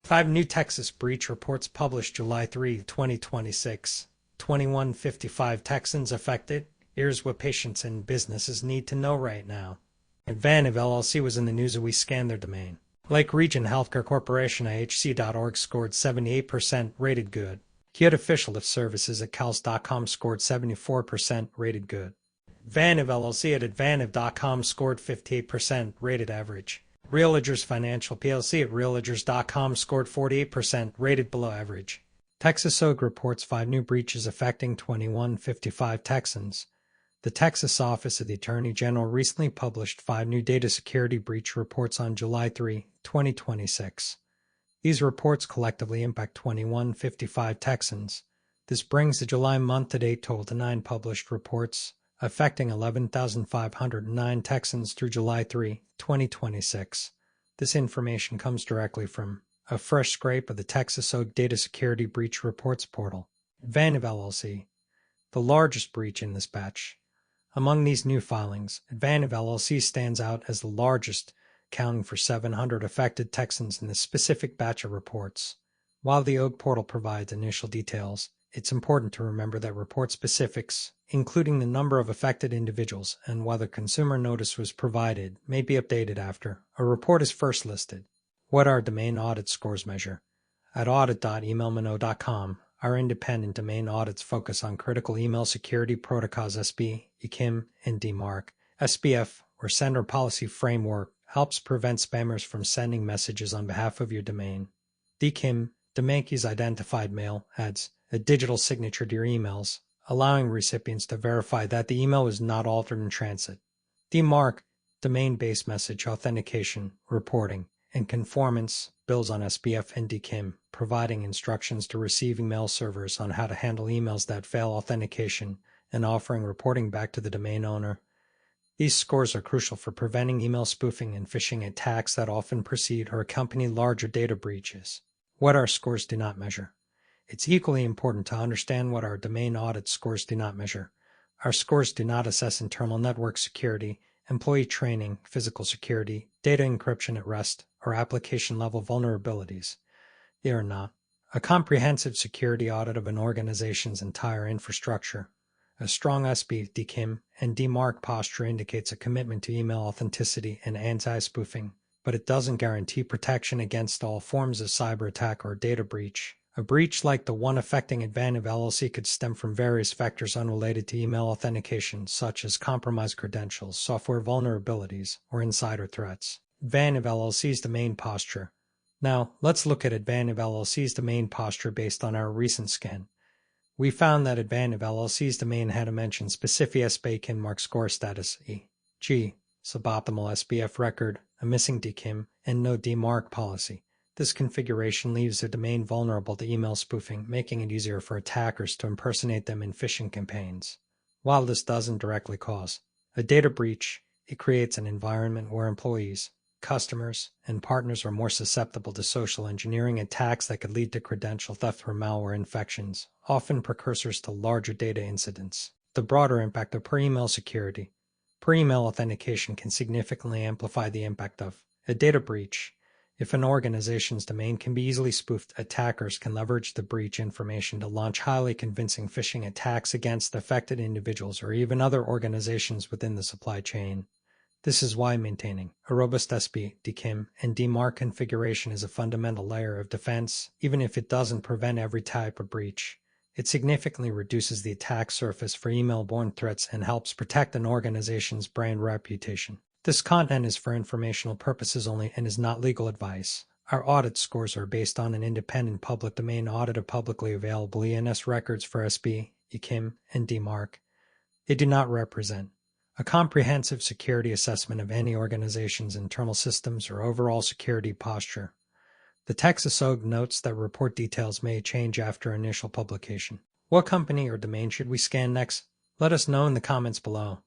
5 new Texas breach reports published July 3, 2026. 2155 Texans affected. Here's what patients and businesses need to know right now. Advantive LLC was in the news as we scanned their domain. Lake Region Healthcare Corporation IHC.org scored 78% rated good. Kyoto Official Services at Cals.com scored 74% rated good. Advantive LLC at Advantive.com scored 58% rated average. Realegers Financial PLC at Realegers.com scored 48% rated below average. Texas OG reports 5 new breaches affecting 2155 Texans. The Texas Office of the Attorney General recently published 5 new data security breach reports on July 3, 2026. These reports collectively impact 2155 Texans. This brings the July month-to-date total to 9 published reports, affecting 11,509 Texans through July 3, 2026. This information comes directly from a fresh scrape of the Texas OG Data Security Breach Reports portal. Advantive LLC, the largest breach in this batch. Among these new filings, Advantive LLC stands out as the largest, accounting for 700 affected Texans in this specific batch of reports. While the OG portal provides initial details, it's important to remember that report specifics, including the number of affected individuals and whether consumer notice was provided, may be updated after a report is first listed. What our domain audit scores measure? At audit.emailmano.com, our independent domain audits focus on critical email security protocols SB, EKIM, and DMARC. SBF, or Sender Policy Framework, helps prevent spammers from sending messages on behalf of your domain. DKIM, Domain Keys Identified Mail, adds a digital signature to your emails, allowing recipients to verify that the email was not altered in transit. DMARC, Domain-Based Message Authentication, Reporting, and Conformance, builds on SBF and DKIM, providing instructions to receiving mail servers on how to handle emails that fail authentication and offering reporting back to the domain owner. These scores are crucial for preventing email spoofing and phishing attacks that often precede or accompany larger data breaches. What our scores do not measure. It's equally important to understand what our domain audit scores do not measure. Our scores do not assess internal network security, employee training, physical security, data encryption at rest, or application-level vulnerabilities. They are not a comprehensive security audit of an organization's entire infrastructure. A strong SB, DKIM, and DMARC posture indicates a commitment to email authenticity and anti-spoofing, but it doesn't guarantee protection against all forms of cyber attack or data breach. A breach like the one affecting Advantive LLC could stem from various factors unrelated to email authentication, such as compromised credentials, software vulnerabilities, or insider threats. Advantive LLC's domain posture. Now, let's look at Advantive LLC's domain posture based on our recent scan. We found that Advantive LLC's domain had a mention specific SBAKIN mark score status e.g. suboptimal SBF record, a missing DKIM, and no DMARC policy. This configuration leaves the domain vulnerable to email spoofing, making it easier for attackers to impersonate them in phishing campaigns. While this doesn't directly cause a data breach, it creates an environment where employees, customers, and partners are more susceptible to social engineering attacks that could lead to credential theft or malware infections, often precursors to larger data incidents. The broader impact of per-email security. Per-email authentication can significantly amplify the impact of a data breach. If an organization's domain can be easily spoofed, attackers can leverage the breach information to launch highly convincing phishing attacks against affected individuals or even other organizations within the supply chain. This is why maintaining a robust SB, DKIM, and DMARC configuration is a fundamental layer of defense, even if it doesn't prevent every type of breach. It significantly reduces the attack surface for email-borne threats and helps protect an organization's brand reputation. This content is for informational purposes only and is not legal advice. Our audit scores are based on an independent public domain audit of publicly available ENS records for SB, EKIM, and DMARC. They do not represent a comprehensive security assessment of any organization's internal systems or overall security posture. The Texas OG notes that report details may change after initial publication. What company or domain should we scan next? Let us know in the comments below.